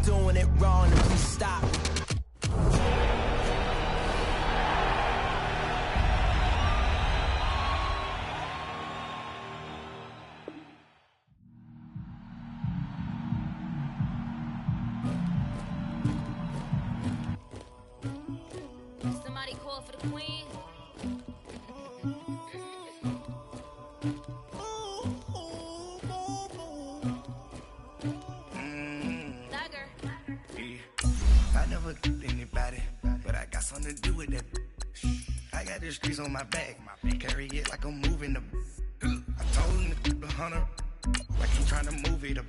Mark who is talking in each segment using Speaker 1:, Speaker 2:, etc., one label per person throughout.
Speaker 1: doing it wrong, and please stop.
Speaker 2: Somebody call for the queen.
Speaker 3: I never did anybody, but I got something to do with that. I got the streets on my back, carry it like I'm moving the. I told him to the hunter, like he trying to move it up.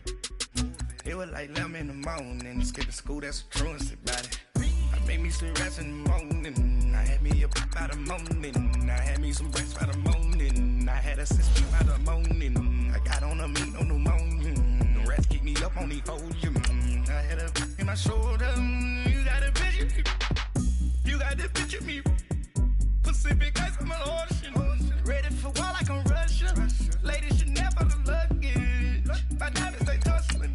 Speaker 3: It was like 11 in the morning, skipping school, that's a truancy about it. I made me some rest in the morning, I had me a pop by the morning, I had me some breast by the morning, I had a sister by the morning, I got on a meat on the morning, the rats keep me up on the hold you. I had a in my shoulder, you got a picture, you got the picture me, Pacific ice on my ocean, ready for war like I'm Russian, ladies should never the luggage, my diamonds they tussling,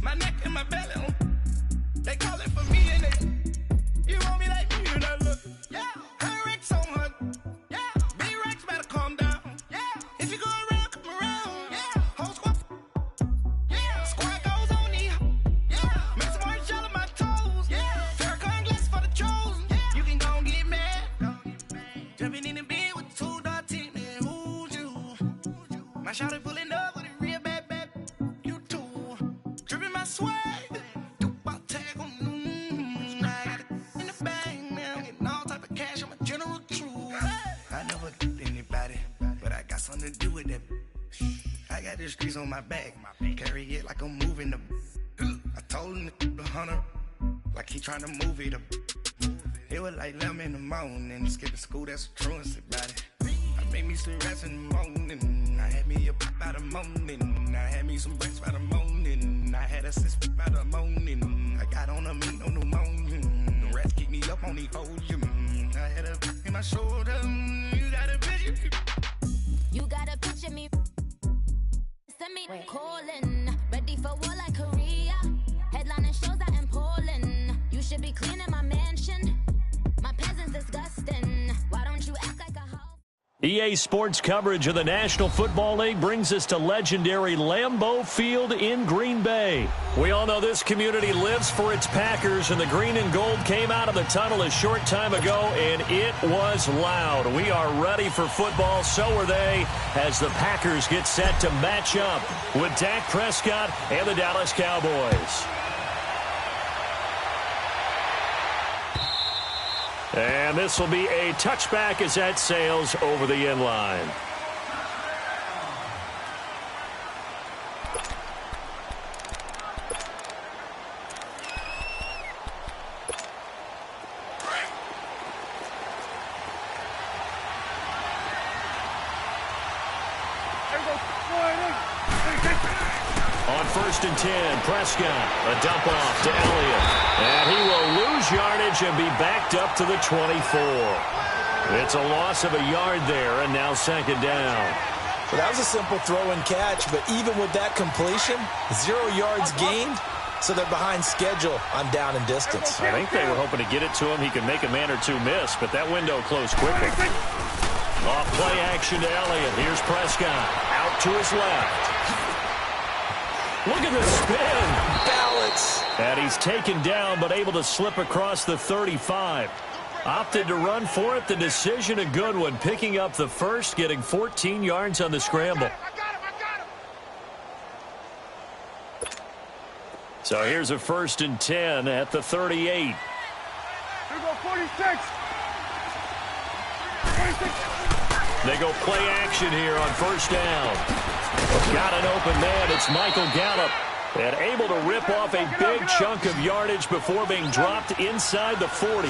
Speaker 3: my neck and my belly, they calling for me and they, you want me like me and I look, yeah, her Rex on her, yeah, B-Rex better calm down, yeah, if you go around, come around, yeah, whole squad, yeah, squad goes on the, yeah, make some orange gel on my toes, yeah, Farrakhan glass for the chosen, yeah, you can go and get mad, jumping in the bed with 2 dark teeth, man, who's you, my shawty pulling up with a real bad, you too, dripping my swag, something to do with that. I got the streets on my back, carry it like I'm moving the. I told him to the hunter, like he trying to move it up. It was like 11 in the morning, skipping school, that's a truancy about it. I made me some rest in the morning, I had me a pop by the morning, I had me some breast by the morning, I had a sister by the morning, I got on a meat on the morning, the rats keep me up on the hold you. I had a in my shoulder, you got a picture.
Speaker 2: You gotta picture me. Send me calling. Ready for war like Korea. Headlining shows out in Poland. You should be cleaning my mansion. My peasants disgusting. Why don't you act like a hoe?
Speaker 4: EA Sports coverage of the National Football League brings us to legendary Lambeau Field in Green Bay. We all know this community lives for its Packers, and the green and gold came out of the tunnel a short time ago, and it was loud. We are ready for football, so are they, as the Packers get set to match up with Dak Prescott and the Dallas Cowboys. And this will be a touchback as that sails over the end line. On 1st and 10, Prescott, a dump off to Elliott. And he will lose yardage and be backed up to the 24. It's a loss of a yard there, and now 2nd down.
Speaker 5: Well, that was a simple throw and catch, but even with that completion, 0 yards gained, so they're behind schedule on down and distance.
Speaker 4: I think they were hoping to get it to him. He could make a man or two miss, but that window closed quickly. Off play action to Elliott. Here's Prescott out to his left. Look at the spin.
Speaker 5: Balance.
Speaker 4: And he's taken down, but able to slip across the 35. Opted to run for it. The decision a good one. Picking up the first, getting 14 yards on the scramble. So here's a 1st and 10 at the 38.
Speaker 6: Here we go, 46.
Speaker 4: They go play action here on 1st down. Got an open man. It's Michael Gallup. And able to rip off a big chunk of yardage before being dropped inside the 40.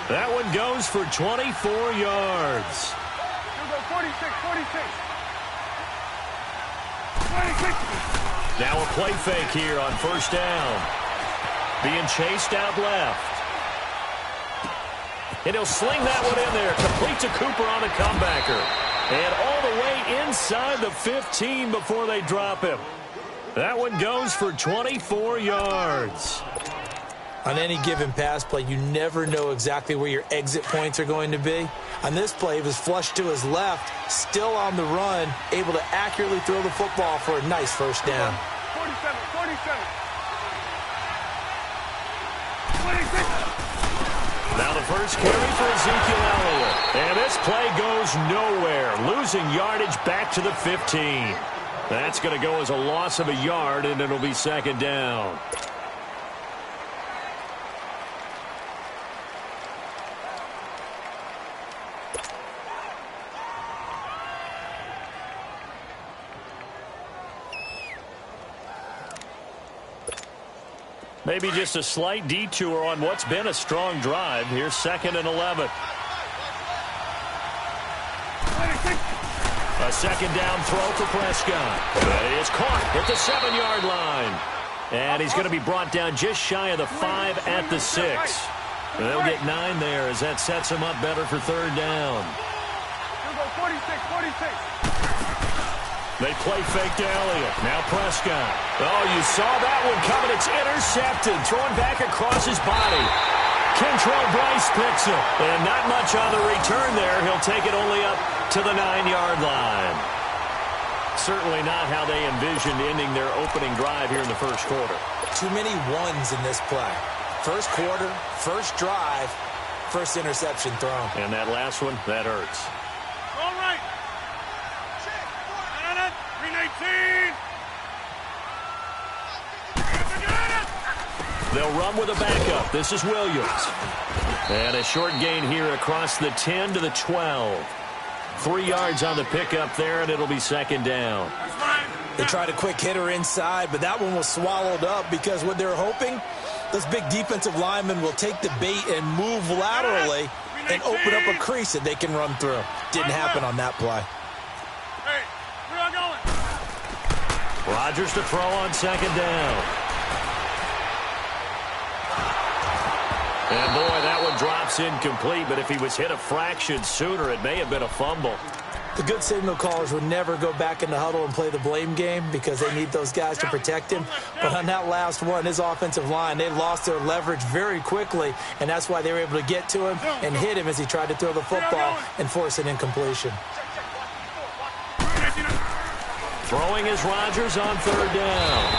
Speaker 4: That one goes for 24 yards.
Speaker 6: Here we go, 46.
Speaker 4: Now a play fake here on 1st down. Being chased out left. And he'll sling that one in there. Complete to Cooper on the comebacker. And all the way inside the 15 before they drop him. That one goes for 24 yards.
Speaker 5: On any given pass play, you never know exactly where your exit points are going to be. On this play, he was flushed to his left, still on the run, able to accurately throw the football for a nice first down.
Speaker 6: 47, 47.
Speaker 4: Now the first carry for Ezekiel Elliott. And this play goes nowhere, losing yardage back to the 15. That's going to go as a loss of a yard, and it'll be second down. Maybe just a slight detour on what's been a strong drive. Here's 2nd and 11. A second down throw for Prescott. It is caught at the 7-yard line. And he's going to be brought down just shy of the 5 at the 6. They'll get 9 there as that sets him up better for third down.
Speaker 6: 46, 46.
Speaker 4: They play fake to Elliott. Now Prescott. Oh, you saw that one coming. It's intercepted. Thrown back across his body. Kentrell Bryce picks it. And not much on the return there. He'll take it only up to the 9-yard line. Certainly not how they envisioned ending their opening drive here in the first quarter.
Speaker 5: Too many ones in this play. First quarter, first drive, first interception thrown.
Speaker 4: And that last one, that hurts.
Speaker 6: All right. 319.
Speaker 4: They'll run with a backup. This is Williams. And a short gain here across the 10 to the 12. 3 yards on the pickup there, and it'll be second down.
Speaker 5: They tried a quick hitter inside, but that one was swallowed up because what they're hoping, those big defensive linemen will take the bait and move laterally and open up a crease that they can run through. Didn't happen on that play.
Speaker 6: Hey, where are going?
Speaker 4: Rodgers to throw on second down. And, boy, that one drops incomplete, but if he was hit a fraction sooner, it may have been a fumble.
Speaker 5: The good signal callers would never go back in the huddle and play the blame game because they need those guys to protect him. But on that last one, his offensive line, they lost their leverage very quickly, and that's why they were able to get to him and hit him as he tried to throw the football and force an incompletion.
Speaker 4: Throwing is Rodgers on third down.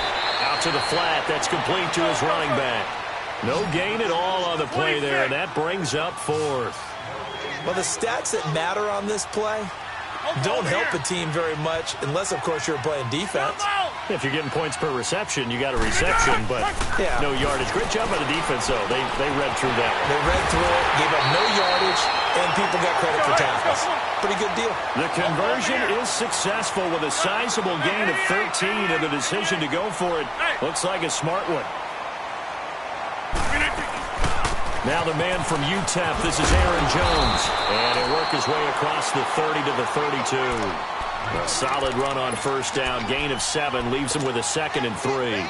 Speaker 4: Out to the flat. That's complete to his running back. No gain at all on the play there, and that brings up fourth.
Speaker 5: Well, the stats that matter on this play don't help a team very much unless, of course, you're playing defense.
Speaker 4: If you're getting points per reception, you got a reception, but no yardage. Great job by the defense, though. They read through that one.
Speaker 5: They read through it, gave up no yardage, and people got credit for tackles. Pretty good deal.
Speaker 4: The conversion is successful with a sizable gain of 13, and the decision to go for it looks like a smart one. Now the man from UTEP, this is Aaron Jones. And he'll work his way across the 30 to the 32. A solid run on first down. Gain of 7 leaves him with a 2nd and 3.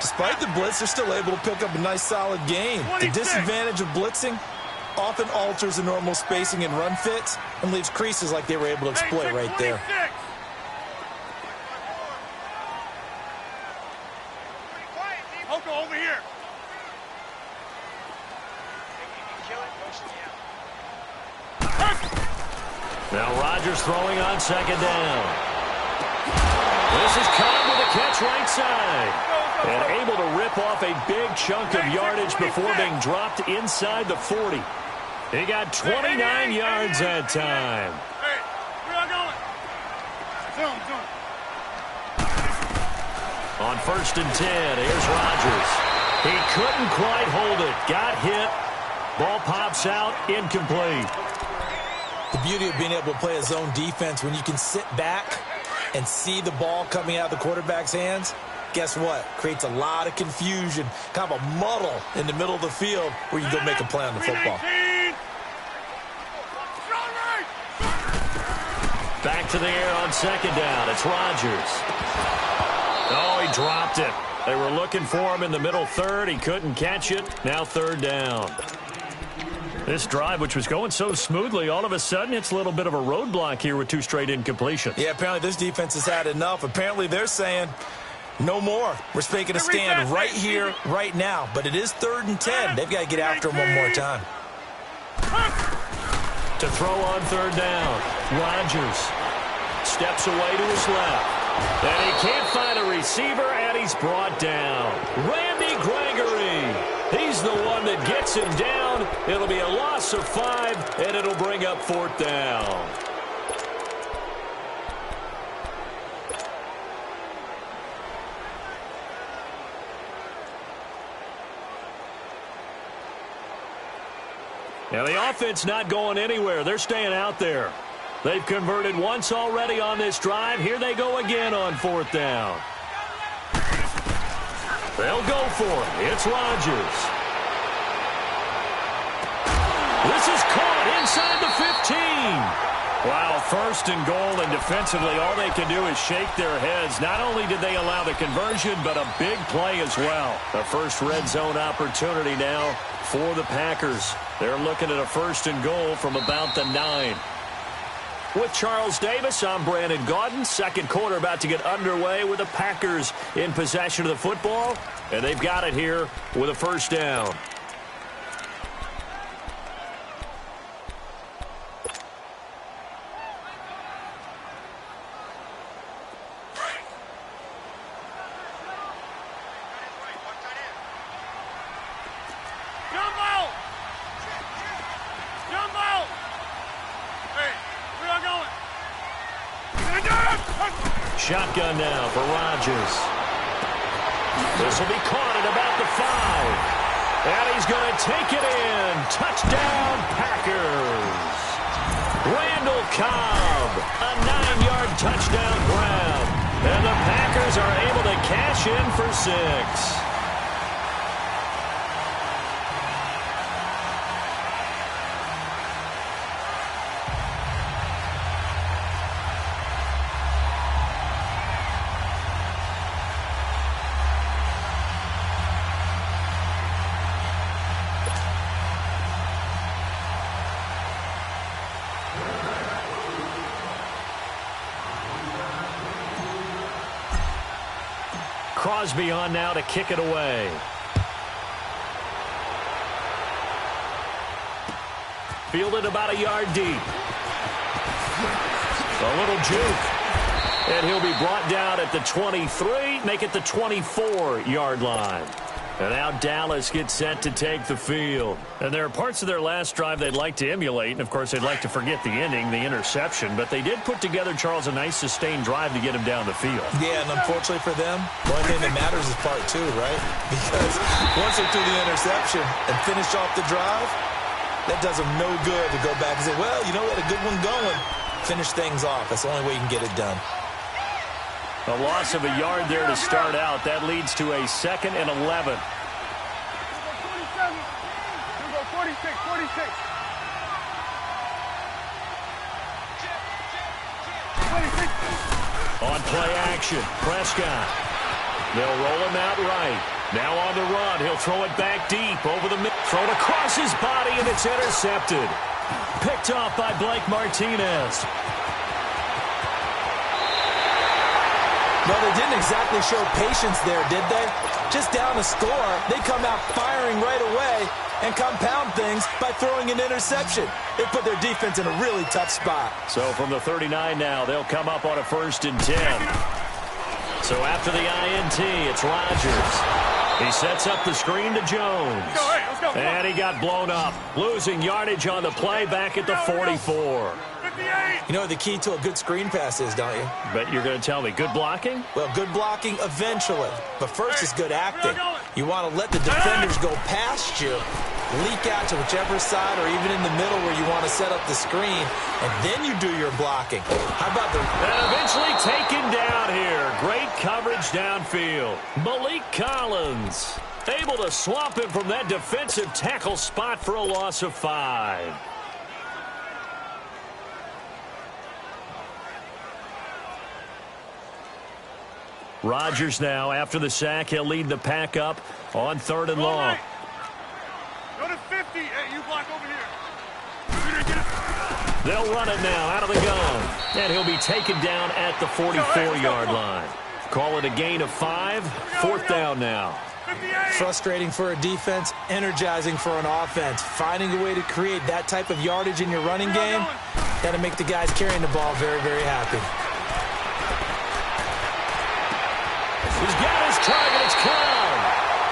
Speaker 5: Despite the blitz, they're still able to pick up a nice solid gain. The disadvantage of blitzing often alters the normal spacing and run fits and leaves creases like they were able to exploit right there.
Speaker 6: Over here.
Speaker 4: Now Rodgers throwing on second down. This is Cobb with a catch right side. And able to rip off a big chunk of yardage before being dropped inside the 40. He got 29 yards that time.
Speaker 6: Hey, where are going? Zoom.
Speaker 4: On 1st and 10, here's Rodgers. He couldn't quite hold it. Got hit. Ball pops out, incomplete.
Speaker 5: The beauty of being able to play a zone defense when you can sit back and see the ball coming out of the quarterback's hands, guess what? Creates a lot of confusion, kind of a muddle in the middle of the field where you go make a play on the football.
Speaker 4: Back to the air on second down. It's Rodgers. Oh, he dropped it. They were looking for him in the middle third. He couldn't catch it. Now third down. This drive, which was going so smoothly, all of a sudden it's a little bit of a roadblock here with 2 straight incompletions.
Speaker 5: Yeah, apparently this defense has had enough. Apparently they're saying, No more. We're making a stand right here, right now. But it is 3rd and 10. They've got to get after him one more time.
Speaker 4: To throw on 3rd down, Rodgers steps away to his left. And he can't find a receiver, and he's brought down. Randy Gregory. He's the one that gets him down. It'll be a loss of 5, and it'll bring up 4th down. Now, the offense not going anywhere. They're staying out there. They've converted once already on this drive. Here they go again on 4th down. They'll go for it. It's Rodgers. This is caught inside the 15. Wow, 1st and goal, and defensively all they can do is shake their heads. Not only did they allow the conversion, but a big play as well. The first red zone opportunity now for the Packers. They're looking at a 1st and goal from about the 9. With Charles Davis, I'm Brandon Gaudin. Second quarter about to get underway with the Packers in possession of the football. And they've got it here with a 1st down. Shotgun now for Rodgers. This will be caught at about the 5. And he's going to take it in. Touchdown, Packers. Randall Cobb, a 9-yard touchdown grab. And the Packers are able to cash in for 6. Crosby on now to kick it away. Fielded about a yard deep. A little juke. And he'll be brought down at the 23, make it the 24-yard line. And now Dallas gets set to take the field. And there are parts of their last drive they'd like to emulate. And, of course, they'd like to forget the ending, the interception. But they did put together, Charles, a nice sustained drive to get him down the field.
Speaker 5: Yeah, and unfortunately for them, the only thing that matters is part 2, right? Because once they threw the interception and finished off the drive, that does them no good to go back and say, well, you know, we had a good one going. Finish things off. That's the only way you can get it done.
Speaker 4: A loss of a yard there to start out. That leads to a 2nd and 11.
Speaker 6: 46, 46.
Speaker 4: On play action, Prescott. They'll roll him out right. Now on the run, he'll throw it back deep over the middle. Thrown across his body, and it's intercepted. Picked off by Blake Martinez.
Speaker 5: Well, they didn't exactly show patience there, did they? Just down a score, they come out firing right away and compound things by throwing an interception. They put their defense in a really tough spot.
Speaker 4: So from the 39 now, they'll come up on a 1st and 10. So after the INT, it's Rodgers. He sets up the screen to Jones.
Speaker 6: Let's go.
Speaker 4: And he got blown up, losing yardage on the play back at the 44.
Speaker 6: 58.
Speaker 5: You know what the key to a good screen pass is, don't you?
Speaker 4: But you're going to tell me, good blocking?
Speaker 5: Well, good blocking eventually. But first is good acting. You want to let the defenders go past you, leak out to whichever side or even in the middle where you want to set up the screen, and then you do your blocking. How about the...
Speaker 4: And eventually taken down here. Great coverage downfield. Malik Collins able to swamp him from that defensive tackle spot for a loss of 5. Rodgers now, after the sack, he'll lead the pack up on 3rd and long.
Speaker 6: Go to 50. Hey, you block over here.
Speaker 4: They'll run it now out of the gun. And he'll be taken down at the 44-yard line. Call it a gain of 5. 4th down now.
Speaker 5: Frustrating for a defense, energizing for an offense. Finding a way to create that type of yardage in your running game, got to make the guys carrying the ball very, very happy.
Speaker 4: He's got his target. It's Clown.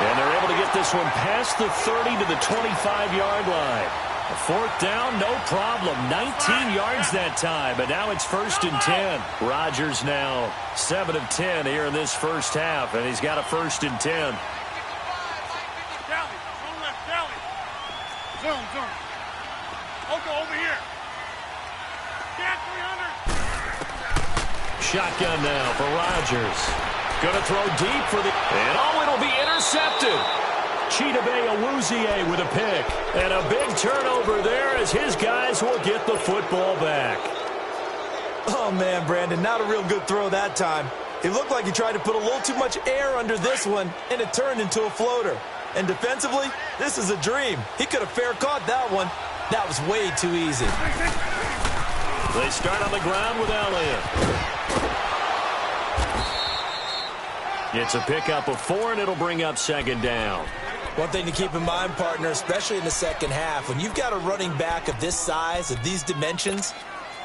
Speaker 4: And they're able to get this one past the 30 to the 25-yard line. A 4th down, no problem. 19 yards that time, but now it's 1st and 10. Rodgers now 7 of 10 here in this first half, and he's got a 1st and 10.
Speaker 6: Zoom. Oko, over here. Get 300.
Speaker 4: Shotgun now for Rodgers. Going to throw deep for the... And it'll be intercepted. Geee-mulah2k3's with a pick. And a big turnover there as his guys will get the football back.
Speaker 5: Oh, man, Brandon, not a real good throw that time. It looked like he tried to put a little too much air under this one, and it turned into a floater. And defensively, this is a dream. He could have fair caught that one. That was way too easy.
Speaker 4: They start on the ground with Elliott. It's a pickup of 4, and it'll bring up 2nd down.
Speaker 5: One thing to keep in mind, partner, especially in the second half, when you've got a running back of this size, of these dimensions,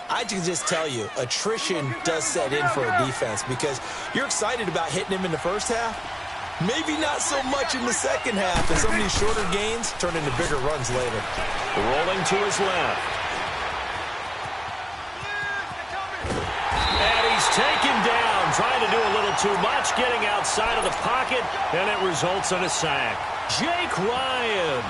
Speaker 5: I can just tell you, attrition does set in for a defense because you're excited about hitting him in the first half. Maybe not so much in the second half, and some of these shorter gains turn into bigger runs later.
Speaker 4: Rolling to his left. And he's taken down, trying to do a little too much, getting outside of the pocket, and it results in a sack. Jake Ryan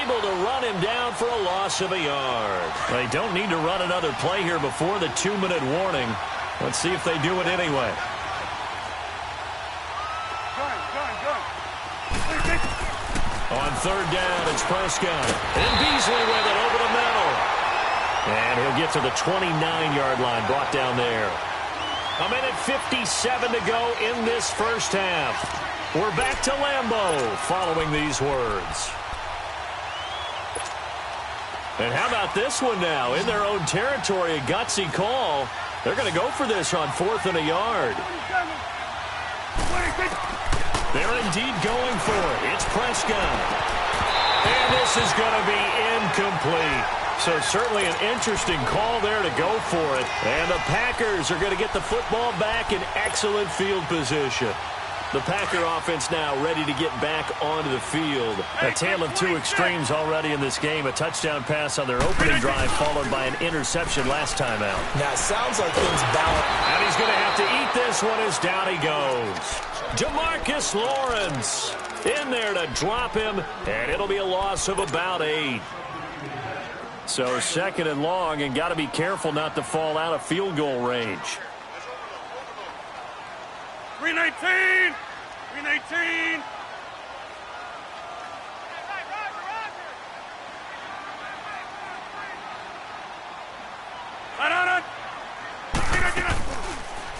Speaker 4: able to run him down for a loss of a yard. They don't need to run another play here before the 2-minute warning. Let's see if they do it anyway. On 3rd down, it's Prescott. And Beasley with it over the middle. And he'll get to the 29-yard line, brought down there. 1:57 to go in this first half. We're back to Lambeau following these words. And how about this one now? In their own territory, a gutsy call. They're going to go for this on 4th and a yard. They're indeed going for it. It's Prescott. And this is going to be incomplete. So certainly an interesting call there to go for it. And the Packers are going to get the football back in excellent field position. The Packer offense now ready to get back onto the field. A tale of two extremes already in this game. A touchdown pass on their opening drive followed by an interception last time out.
Speaker 5: Now, it sounds like things balance.
Speaker 4: And he's going to have to eat this one as down he goes. DeMarcus Lawrence in there to drop him, and it'll be a loss of about 8. So 2nd and long, and got to be careful not to fall out of field goal range.
Speaker 6: 319! 319!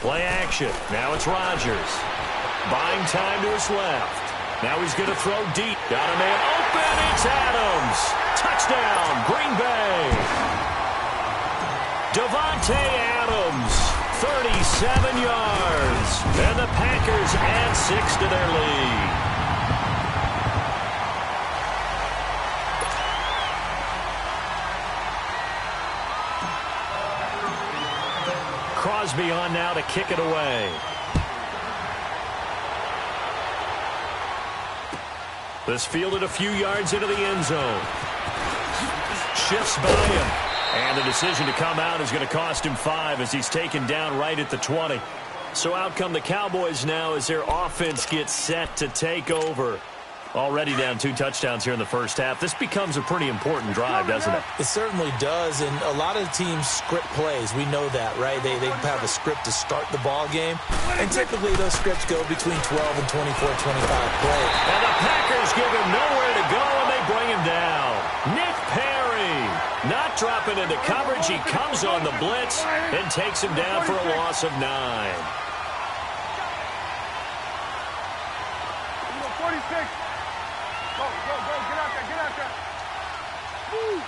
Speaker 4: Play action. Now it's Rodgers. Buying time to his left. Now he's going to throw deep. Got a man open. It's Adams. Touchdown, Green Bay. Devontae Adams, 37 yards. And the Packers add 6 to their lead. Crosby on now to kick it away. This fielded a few yards into the end zone. Shifts by him. And the decision to come out is going to cost him 5 as he's taken down right at the 20. So out come the Cowboys now as their offense gets set to take over. Already down 2 touchdowns here in the first half. This becomes a pretty important drive, doesn't it?
Speaker 5: It certainly does, and a lot of teams script plays. We know that, right? They have a script to start the ball game, and typically those scripts go between 12 and 24, 25 plays.
Speaker 4: And the Packers give him nowhere to go, and they bring him down. Nick Perry not dropping into coverage. He comes on the blitz and takes him down for a loss of 9.
Speaker 6: 46. Go, get out there. Woo.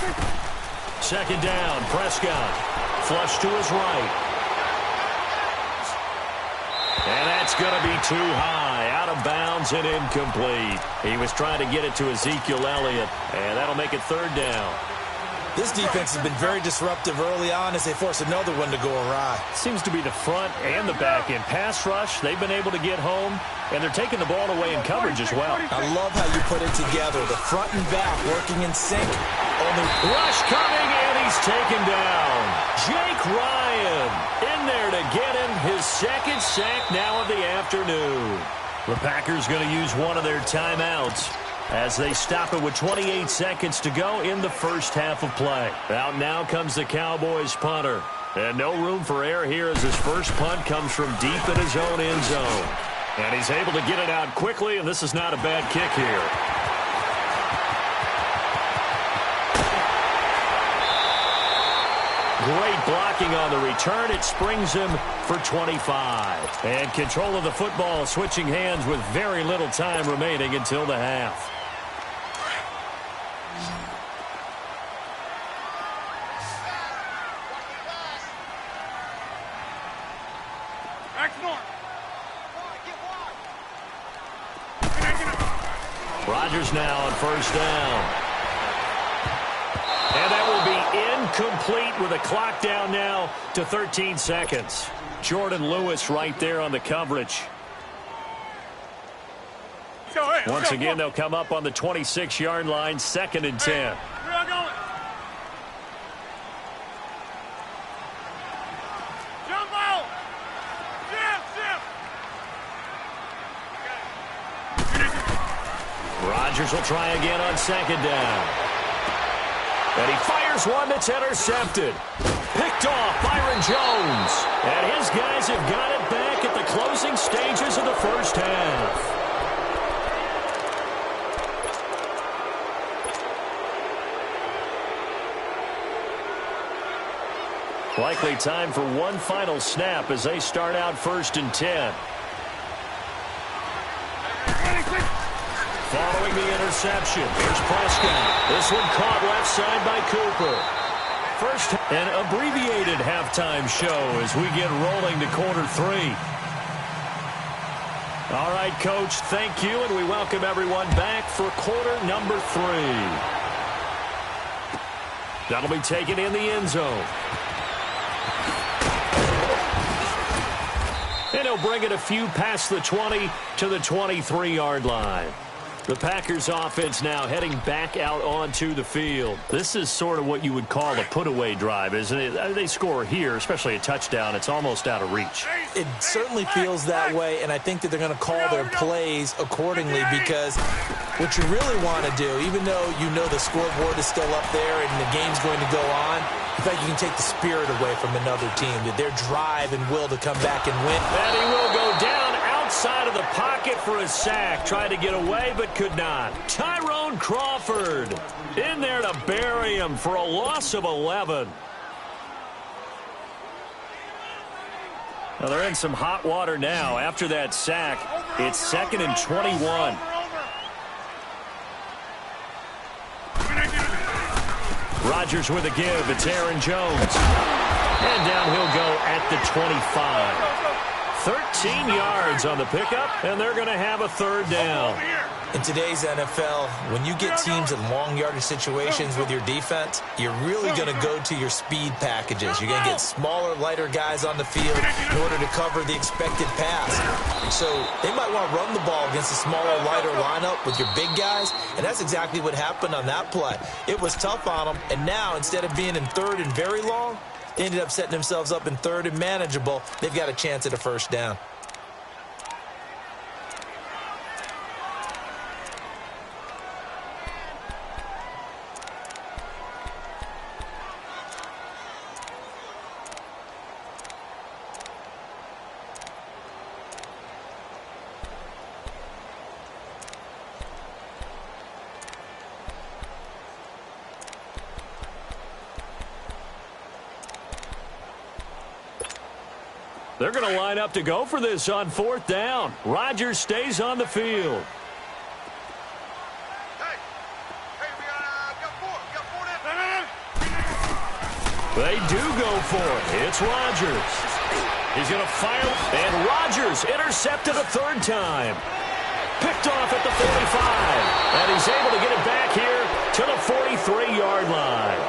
Speaker 6: Good.
Speaker 4: Second down, Prescott. Flush to his right. And that's going to be too high. Out of bounds and incomplete. He was trying to get it to Ezekiel Elliott, and that'll make it third down.
Speaker 5: This defense has been very disruptive early on as they force another one to go awry.
Speaker 4: Seems to be the front and the back end. Pass rush, they've been able to get home, and they're taking the ball away in coverage as well.
Speaker 5: I love how you put it together. The front and back working in sync.
Speaker 4: Rush coming, and he's taken down. Jake Ryan in there to get him his second sack now of the afternoon. The Packers going to use one of their timeouts as they stop it with 28 seconds to go in the first half of play. Out now comes the Cowboys punter. And no room for error here as his first punt comes from deep in his own end zone. And he's able to get it out quickly, and this is not a bad kick here. Great blocking on the return. It springs him for 25. And control of the football switching hands with very little time remaining until the half. Rodgers now on first down. And that will be incomplete with a clock down now to 13 seconds. Jordan Lewis right there on the coverage. Once again, they'll come up on the 26-yard line, 2nd and 10. Rodgers will try again on 2nd down. And he fires one that's intercepted. Picked off Byron Jones. And his guys have got it back at the closing stages of the first half. Likely time for one final snap as they start out 1st and 10. Following the interception, here's Prescott. This one caught left side by Cooper. First, an abbreviated halftime show as we get rolling to quarter 3. All right, Coach, thank you, and we welcome everyone back for quarter number 3. That'll be taken in the end zone. And he'll bring it a few past the 20 to the 23-yard line. The Packers offense now heading back out onto the field. This is sort of what you would call a put-away drive, isn't it? They score here, especially a touchdown. It's almost out of reach.
Speaker 5: It certainly feels that way, and I think that they're going to call their plays accordingly because what you really want to do, even though you know the scoreboard is still up there and the game's going to go on, in fact, you can take the spirit away from another team, their drive and will to come back and win.
Speaker 4: And he will go down outside of the pocket for a sack. Tried to get away, but could not. Tyrone Crawford in there to bury him for a loss of 11. Well, they're in some hot water now. After that sack, it's 2nd and 21. Rodgers with a give. It's Aaron Jones. And down he'll go at the 25. 13 yards on the pickup, and they're going to have a 3rd down.
Speaker 5: In today's NFL, when you get teams in long yardage situations with your defense, you're really going to go to your speed packages. You're going to get smaller, lighter guys on the field in order to cover the expected pass. So they might want to run the ball against a smaller, lighter lineup with your big guys, and that's exactly what happened on that play. It was tough on them, and now instead of being in 3rd and very long, they ended up setting themselves up in 3rd and manageable. They've got a chance at a 1st down.
Speaker 4: They're going to line up to go for this on 4th down. Rodgers stays on the field. They do go for it. It's Rodgers. He's going to fire, and Rodgers intercepted a third time. Picked off at the 45, and he's able to get it back here to the 43-yard line.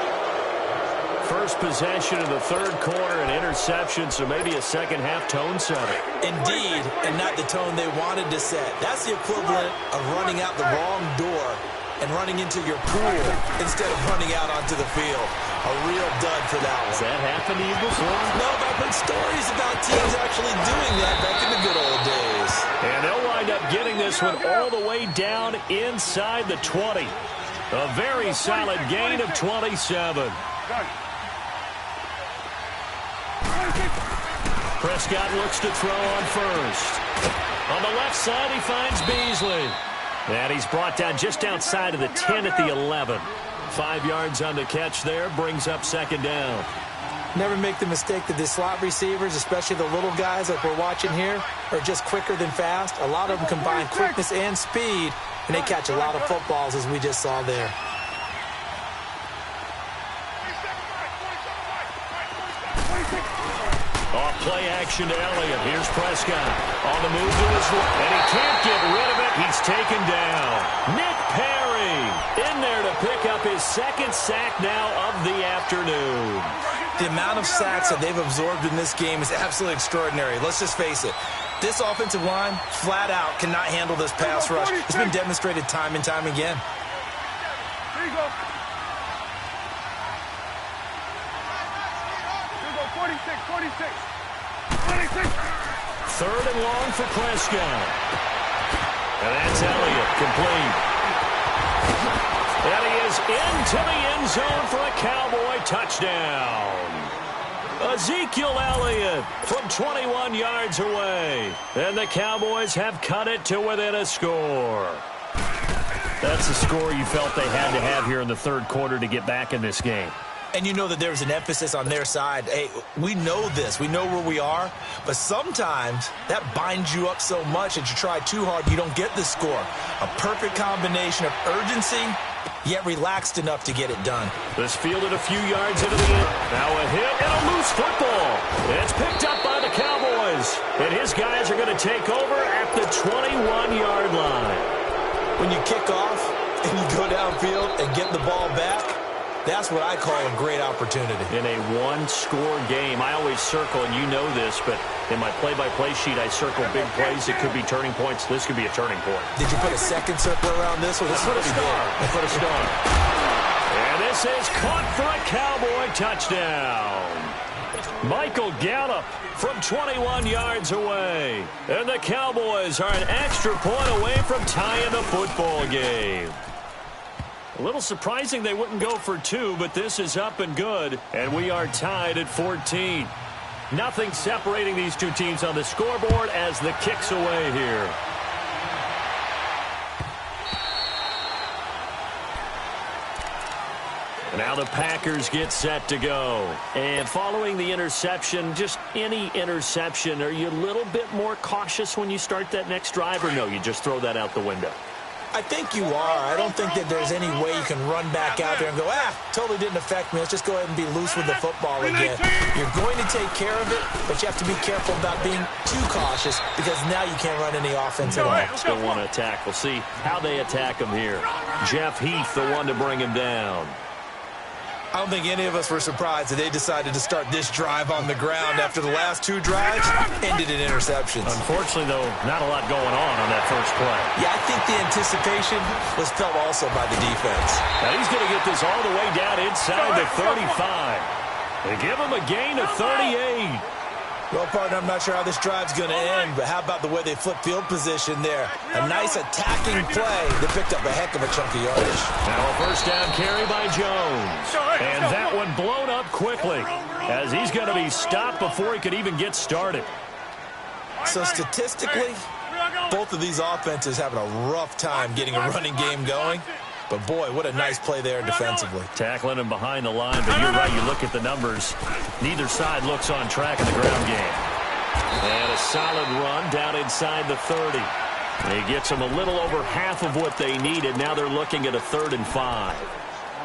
Speaker 4: First possession of the third quarter, an interception, so maybe a second-half tone setter.
Speaker 5: Indeed, and not the tone they wanted to set. That's the equivalent of running out the wrong door and running into your pool instead of running out onto the field. A real dud for that one.
Speaker 4: Has that happened to you before?
Speaker 5: No, but I've heard stories about teams actually doing that back in the good old days.
Speaker 4: And they'll wind up getting this one all the way down inside the 20. A very solid gain of 27. Prescott looks to throw on first. On the left side, he finds Beasley. And he's brought down just outside of the 10 at the 11. 5 yards on the catch there, brings up second down.
Speaker 5: Never make the mistake that the slot receivers, especially the little guys like we're watching here, are just quicker than fast. A lot of them combine quickness and speed, and they catch a lot of footballs, as we just saw there.
Speaker 4: Off play action to Elliott. Here's Prescott on the move to his right, and he can't get rid of it. He's taken down. Nick Perry in there to pick up his second sack now of the afternoon.
Speaker 5: The amount of sacks that they've absorbed in this game is absolutely extraordinary. Let's just face it. This offensive line, flat out, cannot handle this pass rush. It's been demonstrated time and time again.
Speaker 6: Here you go. Here you go, 46.
Speaker 4: Third and long for Prescott. And that's Elliott, complete. And he is into the end zone for a Cowboy touchdown. Ezekiel Elliott from 21 yards away. And the Cowboys have cut it to within a score. That's the score you felt they had to have here in the third quarter to get back in this game.
Speaker 5: And you know that there's an emphasis on their side. Hey, we know this. We know where we are. But sometimes that binds you up so much that you try too hard, you don't get the score. A perfect combination of urgency, yet relaxed enough to get it done.
Speaker 4: This fielded a few yards into the end. Now a hit and a loose football. It's picked up by the Cowboys. And his guys are going to take over at the 21-yard line.
Speaker 5: When you kick off and you go downfield and get the ball back, that's what I call a great opportunity.
Speaker 4: In a one-score game, I always circle, and you know this, but in my play-by-play sheet, I circle big plays that could be turning points. This could be a turning point.
Speaker 5: Did you put a second circle around this one?
Speaker 4: I put a star. I put a star. And this is caught for a Cowboy touchdown. Michael Gallup from 21 yards away. And the Cowboys are an extra point away from tying the football game. A little surprising they wouldn't go for two, but this is up and good, and we are tied at 14. Nothing separating these two teams on the scoreboard as the kick's away here. Now the Packers get set to go. And following the interception, just any interception, are you a little bit more cautious when you start that next drive, or no, you just throw that out the window?
Speaker 5: I think you are. I don't think that there's any way you can run back out there and go, totally didn't affect me. Let's just go ahead and be loose with the football again. You're going to take care of it, but you have to be careful about being too cautious because now you can't run any offense at all.
Speaker 4: Still want to attack. We'll see how they attack him here. Jeff Heath, the one to bring him down.
Speaker 5: I don't think any of us were surprised that they decided to start this drive on the ground after the last two drives ended in interceptions.
Speaker 4: Unfortunately, though, not a lot going on that first play.
Speaker 5: Yeah, I think the anticipation was felt also by the defense.
Speaker 4: Now he's going to get this all the way down inside the 35. They give him a gain of 38.
Speaker 5: Well, partner, I'm not sure how this drive's going to end, but how about the way they flip field position there? A nice attacking play that picked up a heck of a chunk of yardage.
Speaker 4: Now a first down carry by Jones. And that one blown up quickly as he's going to be stopped before he could even get started.
Speaker 5: So statistically, both of these offenses having a rough time getting a running game going. But, boy, what a nice play there defensively.
Speaker 4: Tackling him behind the line, but you're right, you look at the numbers. Neither side looks on track in the ground game. And a solid run down inside the 30. He gets them a little over half of what they needed. Now they're looking at a 3rd and 5.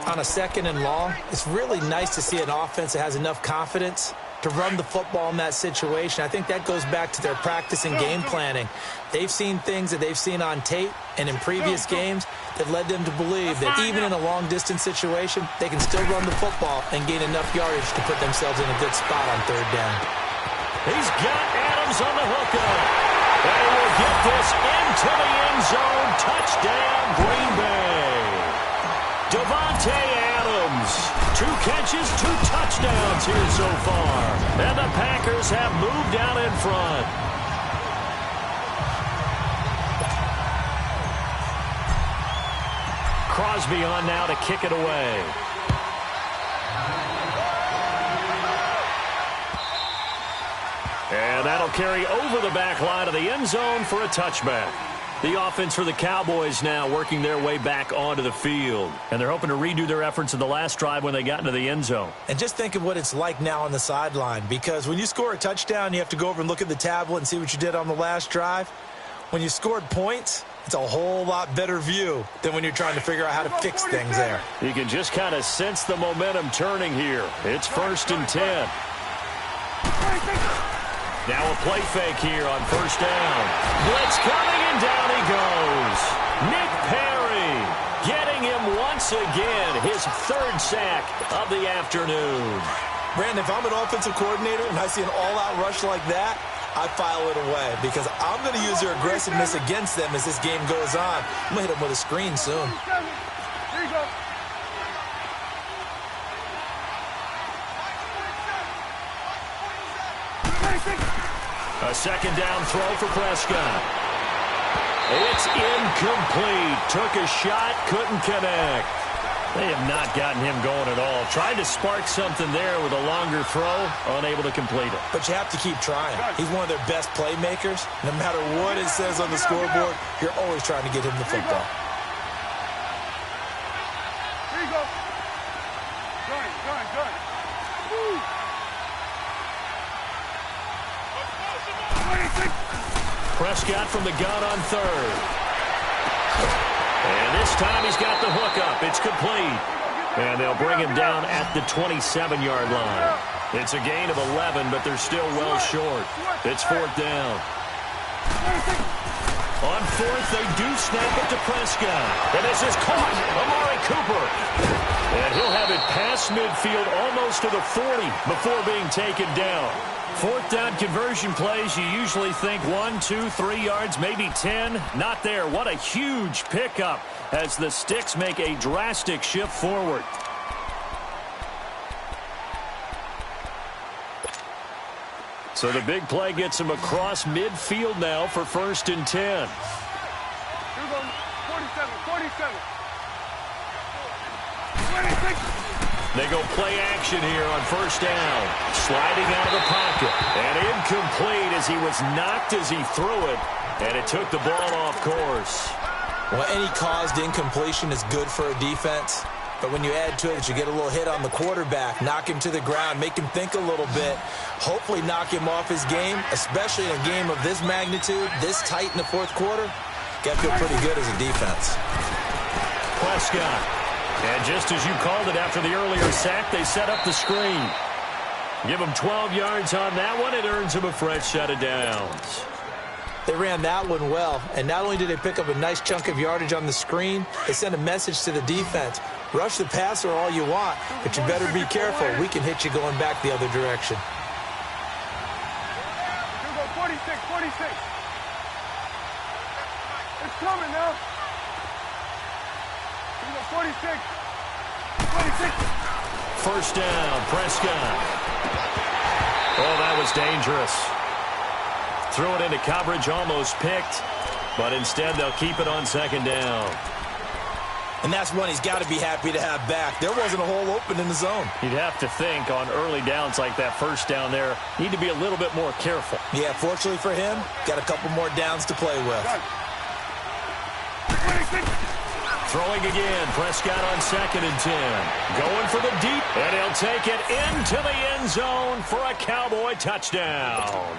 Speaker 5: On a 2nd and long, it's really nice to see an offense that has enough confidence to run the football in that situation. I think that goes back to their practice and game planning. They've seen things that they've seen on tape and in previous games that led them to believe that even in a long-distance situation, they can still run the football and gain enough yardage to put themselves in a good spot on 3rd down.
Speaker 4: He's got Adams on the hookup. And he will get this into the end zone. Touchdown, Green Bay. Devontae Adams, 2 catches, 2 touchdowns here so far. And the Packers have moved out in front. Crosby on now to kick it away. And that'll carry over the back line of the end zone for a touchback. The offense for the Cowboys now working their way back onto the field. And they're hoping to redo their efforts in the last drive when they got into the end zone.
Speaker 5: And just think of what it's like now on the sideline. Because when you score a touchdown, you have to go over and look at the tablet and see what you did on the last drive. When you scored points, it's a whole lot better view than when you're trying to figure out how to fix things there.
Speaker 4: You can just kind of sense the momentum turning here. It's 1st and 10. Now a play fake here on 1st down. Blitz coming, and down he goes. Nick Perry getting him once again, his 3rd sack of the afternoon.
Speaker 5: Brandon, if I'm an offensive coordinator and I see an all-out rush like that, I file it away because I'm going to use their aggressiveness against them as this game goes on. I'm going to hit them with a screen soon.
Speaker 6: Here you go.
Speaker 4: A 2nd down throw for Prescott. It's incomplete. Took a shot, couldn't connect. They have not gotten him going at all. Tried to spark something there with a longer throw, unable to complete it.
Speaker 5: But you have to keep trying. He's one of their best playmakers. No matter what it says on the scoreboard, you're always trying to get him the football.
Speaker 6: Here you go. Gun. Woo.
Speaker 4: Prescott from the gun on 3rd. And this time he's got the hookup. It's complete. And they'll bring him down at the 27-yard line. It's a gain of 11, but they're still well short. It's 4th down. On 4th, they do snap it to Prescott. And this is caught. Amari Cooper. And he'll have it past midfield almost to the 40 before being taken down. 4th down conversion plays, you usually think 1, 2, 3 yards, maybe 10. Not there. What a huge pickup as the Sticks make a drastic shift forward. So the big play gets him across midfield now for 1st and 10.
Speaker 6: Here we go. 47. 26.
Speaker 4: They go play action here on 1st down. Sliding out of the pocket. And incomplete as he was knocked as he threw it. And it took the ball off course.
Speaker 5: Well, any caused incompletion is good for a defense. But when you add to it that you get a little hit on the quarterback, knock him to the ground, make him think a little bit, hopefully knock him off his game, especially in a game of this magnitude, this tight in the 4th quarter, got to feel pretty good as a defense.
Speaker 4: Prescott. And just as you called it after the earlier sack, they set up the screen. Give him 12 yards on that one. It earns him a fresh set of downs.
Speaker 5: They ran that one well, and not only did they pick up a nice chunk of yardage on the screen, they sent a message to the defense. Rush the passer all you want, but you better be careful. We can hit you going back the other direction.
Speaker 6: Here we go. 46. It's coming now. 46.
Speaker 4: 1st down, Prescott. Oh, that was dangerous. Threw it into coverage, almost picked, but instead they'll keep it on 2nd down.
Speaker 5: And that's one he's got to be happy to have back. There wasn't a hole open in the zone.
Speaker 4: You'd have to think on early downs like that 1st down there, need to be a little bit more careful.
Speaker 5: Yeah, fortunately for him, got a couple more downs to play with.
Speaker 6: 26.
Speaker 4: Throwing again, Prescott on 2nd and 10. Going for the deep, and he'll take it into the end zone for a Cowboy touchdown.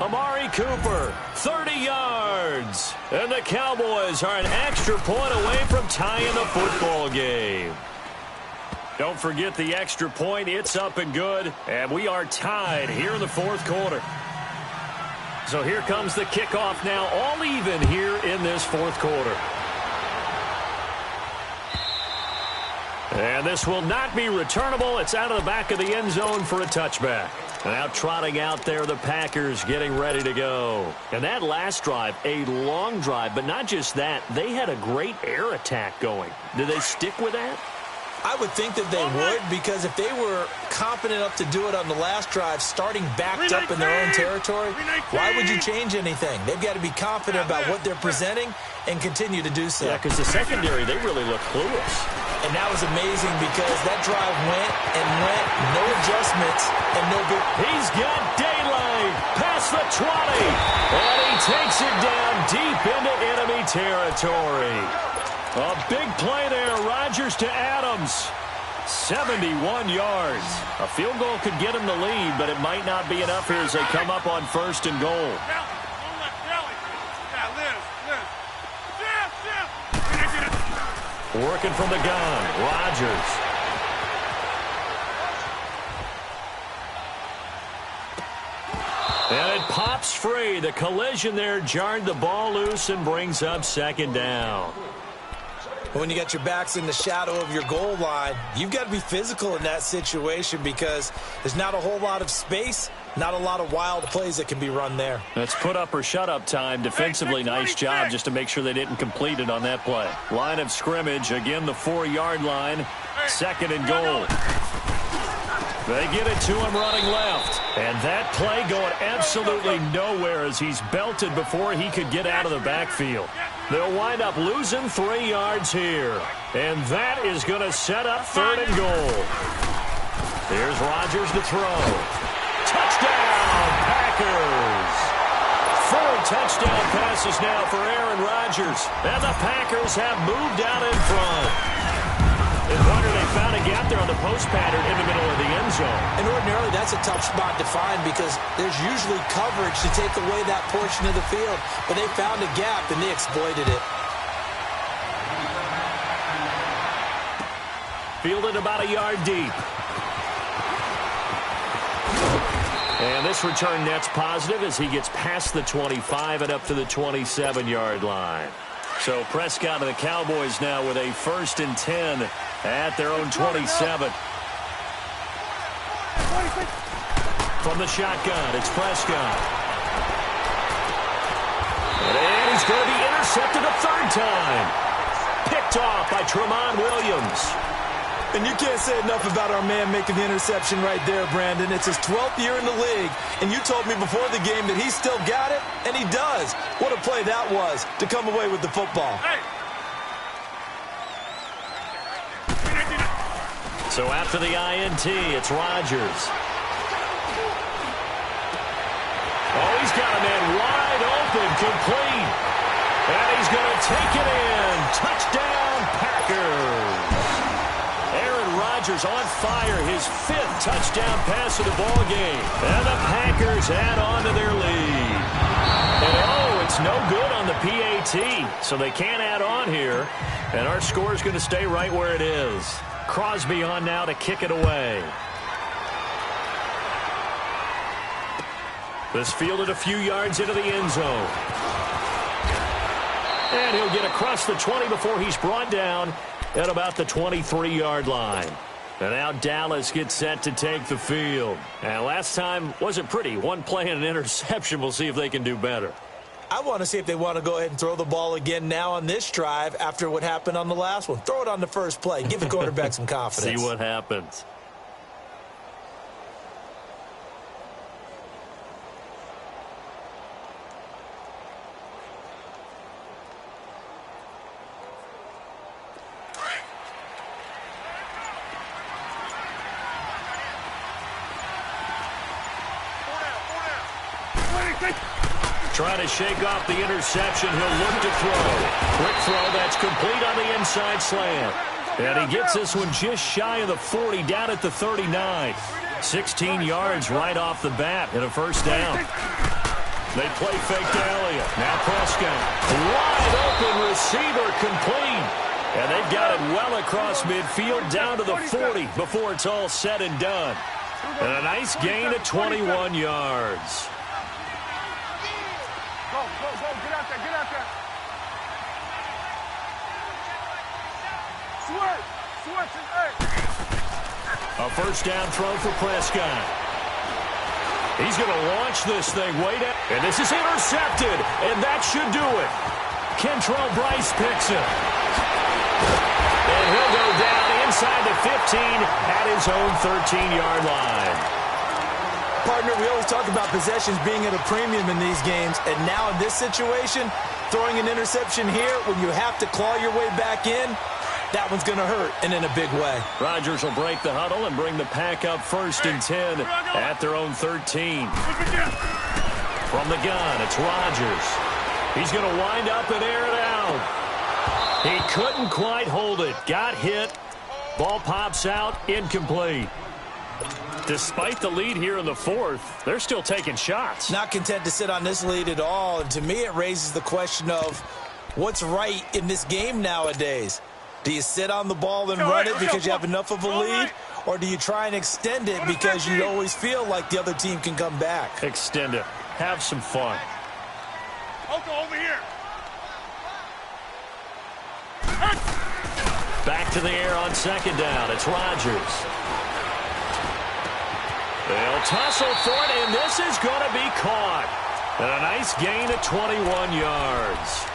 Speaker 4: Amari Cooper, 30 yards. And the Cowboys are an extra point away from tying the football game. Don't forget the extra point. It's up and good. And we are tied here in the fourth quarter. So here comes the kickoff now, all even here in this fourth quarter. And this will not be returnable. It's out of the back of the end zone for a touchback. Now trotting out there, the Packers getting ready to go. And that last drive, a long drive, but not just that. They had a great air attack going. Did they stick with that?
Speaker 5: I would think that they would, because if they were competent enough to do it on the last drive, starting backed up in their own territory, why would you change anything? They've got to be confident about what they're presenting and continue to do so.
Speaker 4: Yeah, because the secondary, they really look clueless.
Speaker 5: And that was amazing because that drive went and went, no adjustments, and no big...
Speaker 4: He's got daylight past the 20, and he takes it down deep into enemy territory. A big play there, Rodgers to Adams. 71 yards. A field goal could get him the lead, but it might not be enough here as they come up on 1st and goal. Working from the gun, Rodgers. And it pops free. The collision there jarred the ball loose and brings up 2nd down.
Speaker 5: When you got your backs in the shadow of your goal line, you've got to be physical in that situation because there's not a whole lot of space, not a lot of wild plays that can be run there.
Speaker 4: That's put up or shut up time. Defensively, nice job just to make sure they didn't complete it on that play. Line of scrimmage, again the 4-yard line, 2nd and goal. They get it to him running left. And that play going absolutely nowhere as he's belted before he could get out of the backfield. They'll wind up losing 3 yards here. And that is going to set up 3rd and goal. Here's Rodgers to throw. Touchdown, Packers. 4 touchdown passes now for Aaron Rodgers. And the Packers have moved out in front. And wonder they found a gap there on the post pattern in the middle of the end zone.
Speaker 5: And ordinarily, that's a tough spot to find because there's usually coverage to take away that portion of the field. But they found a gap, and they exploited it.
Speaker 4: Fielded about a yard deep. And this return net's positive as he gets past the 25 and up to the 27-yard line. So Prescott and the Cowboys now with a 1st and 10 at their own 27. From the shotgun, it's Prescott. And he's going to be intercepted a 3rd time. Picked off by Tramon Williams.
Speaker 5: And you can't say enough about our man making the interception right there, Brandon. It's his 12th year in the league, and you told me before the game that he still got it, and he does. What a play that was to come away with the football.
Speaker 4: So after the INT, it's Rodgers. Oh, he's got a man wide open, complete. And he's going to take it in. Touchdown, Packers. Aaron Rodgers on fire, his 5th touchdown pass of the ball game. And the Packers add on to their lead. And oh, it's no good on the PAT, so they can't add on here. And our score is going to stay right where it is. Crosby on now to kick it away. This fielded a few yards into the end zone. And he'll get across the 20 before he's brought down at about the 23-yard line. And now Dallas gets set to take the field. And last time wasn't pretty. 1 play and an interception. We'll see if they can do better.
Speaker 5: I want to see if they want to go ahead and throw the ball again now on this drive after what happened on the last one. Throw it on the first play. Give the quarterback some confidence.
Speaker 4: See what happens. Trying to shake off the interception. He'll look to throw. Quick throw that's complete on the inside slant. And he gets this one just shy of the 40, down at the 39. 16 yards right off the bat and a 1st down. They play fake to Elliott. Now Prescott. Wide open receiver complete. And they've got it well across midfield down to the 40 before it's all said and done. And a nice gain of 21 yards.
Speaker 6: Go, get out there. Switch, hey.
Speaker 4: A first down throw for Prescott. He's going to launch this thing way down. And this is intercepted. And that should do it. Kentrell Bryce picks it. And he'll go down inside the 15 at his own 13-yard line.
Speaker 5: Partner, we always talk about possessions being at a premium in these games. And now in this situation, throwing an interception here when you have to claw your way back in, that one's going to hurt, and in a big way.
Speaker 4: Rodgers will break the huddle and bring the pack up 1st and 10 at their own 13. From the gun, it's Rodgers. He's going to wind up and air it out. He couldn't quite hold it. Got hit. Ball pops out, incomplete. Despite the lead here in the 4th, they're still taking shots.
Speaker 5: Not content to sit on this lead at all, and to me it raises the question of what's right in this game nowadays. Do you sit on the ball and run it because you have enough of a lead, or do you try and extend it because you always feel like the other team can come back?
Speaker 4: Extend it. Have some fun.
Speaker 6: Over here.
Speaker 4: Back to the air on 2nd down. It's Rodgers. They'll tussle for it, and this is going to be caught. And a nice gain of 21 yards.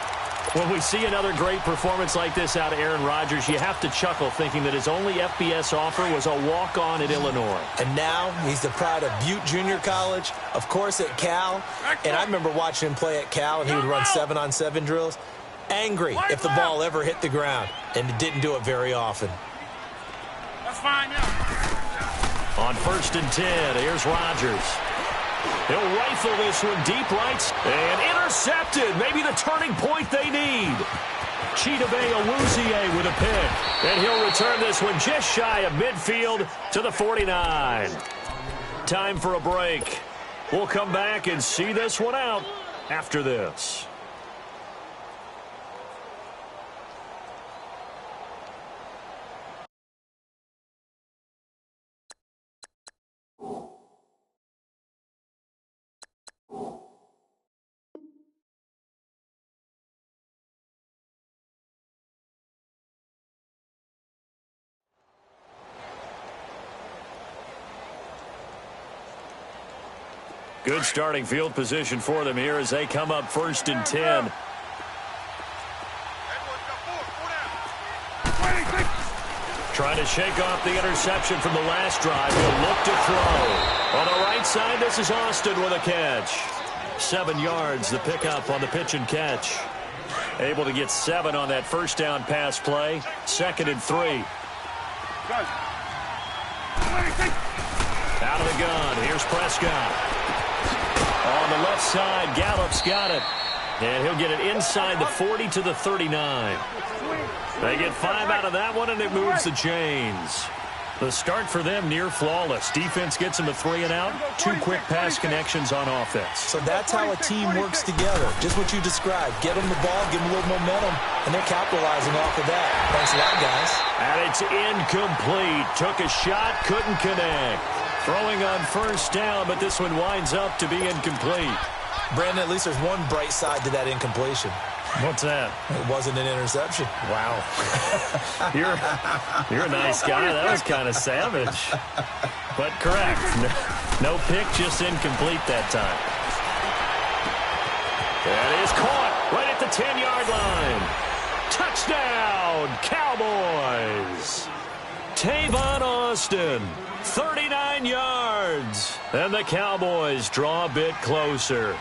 Speaker 4: When we see another great performance like this out of Aaron Rodgers, you have to chuckle thinking that his only FBS offer was a walk-on at Illinois.
Speaker 5: And now he's the pride of Butte Junior College, of course at Cal. And I remember watching him play at Cal, and he would run 7-on-7 drills. Angry if the ball ever hit the ground, and it didn't do it very often.
Speaker 6: That's fine now.
Speaker 4: On 1st and 10, here's Rodgers. He'll rifle this one deep right and intercepted. Maybe the turning point they need. Chidobe with a pick. And he'll return this one just shy of midfield to the 49. Time for a break. We'll come back and see this one out after this. Good starting field position for them here as they come up 1st and 10. Trying to shake off the interception from the last drive. He'll look to throw. On the right side, this is Austin with a catch. 7 yards, the pickup on the pitch and catch. Able to get 7 on that first down pass play. 2nd and 3. Out of the gun, here's Prescott. On the left side, Gallup's got it. And he'll get it inside the 40 to the 39. They get 5 out of that one, and it moves the chains. The start for them near flawless. Defense gets them a 3 and out. 2 quick pass connections on offense.
Speaker 5: So that's how a team works together. Just what you described. Get them the ball, give them a little momentum, and they're capitalizing off of that. Thanks a lot, guys.
Speaker 4: And it's incomplete. Took a shot, couldn't connect. Throwing on first down, but this one winds up to be incomplete.
Speaker 5: Brandon, at least there's one bright side to that incompletion.
Speaker 4: What's that?
Speaker 5: It wasn't an interception.
Speaker 4: Wow. You're a nice guy. That was kind of savage. But correct. No pick, just incomplete that time. That is caught right at the 10-yard line. Touchdown, Cowboys. Tavon Austin, 39 yards. And the Cowboys draw a bit closer.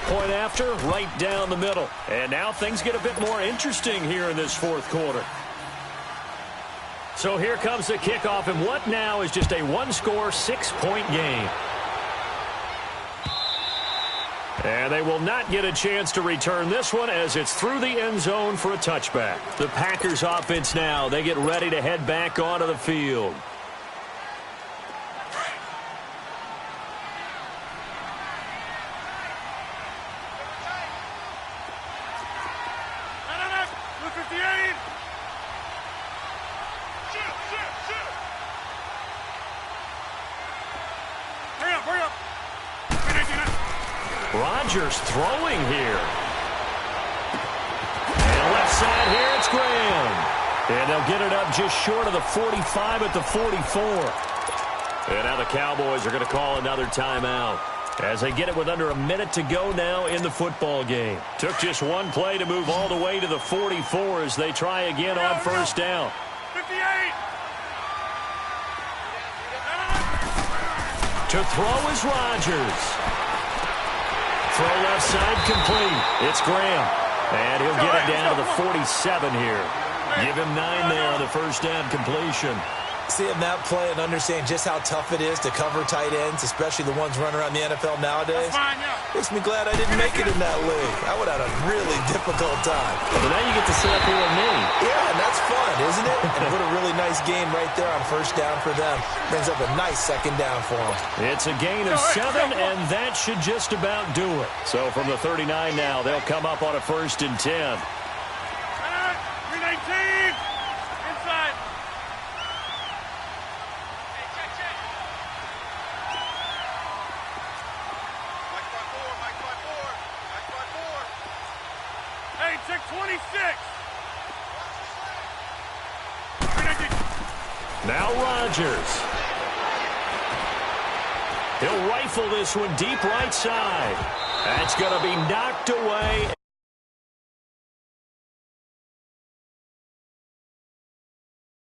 Speaker 4: Point after, right down the middle. And now things get a bit more interesting here in this 4th quarter. So here comes the kickoff, and what now is just a 1-score, 6-point game. And they will not get a chance to return this one as it's through the end zone for a touchback. The Packers offense now, they get ready to head back onto the field. Rodgers throwing here. And left side here, it's Graham. And they'll get it up just short of the 45 at the 44. And now the Cowboys are going to call another timeout as they get it with under a minute to go now in the football game. Took just one play to move all the way to the 44 as they try again on first down.
Speaker 6: 58.
Speaker 4: To throw is Rodgers. Throw left side complete. It's Graham. And he'll get it down to the 47 here. Give him 9 there on the first down completion.
Speaker 5: Seeing that play and understanding just how tough it is to cover tight ends, especially the ones running around the NFL nowadays, makes me glad I didn't make it in that league. I would have had a really difficult time.
Speaker 4: But now you get to sit up here with me.
Speaker 5: Yeah, and that's fun, isn't it? And put a really nice game right there on first down for them. Brings up a nice second down for them.
Speaker 4: It's a gain of 7, and that should just about do it. So from the 39 now, they'll come up on a 1st and 10.
Speaker 6: 319. Inside. Hey, check 26.
Speaker 4: Now Rodgers. He'll rifle this one deep right side. That's going to be knocked away.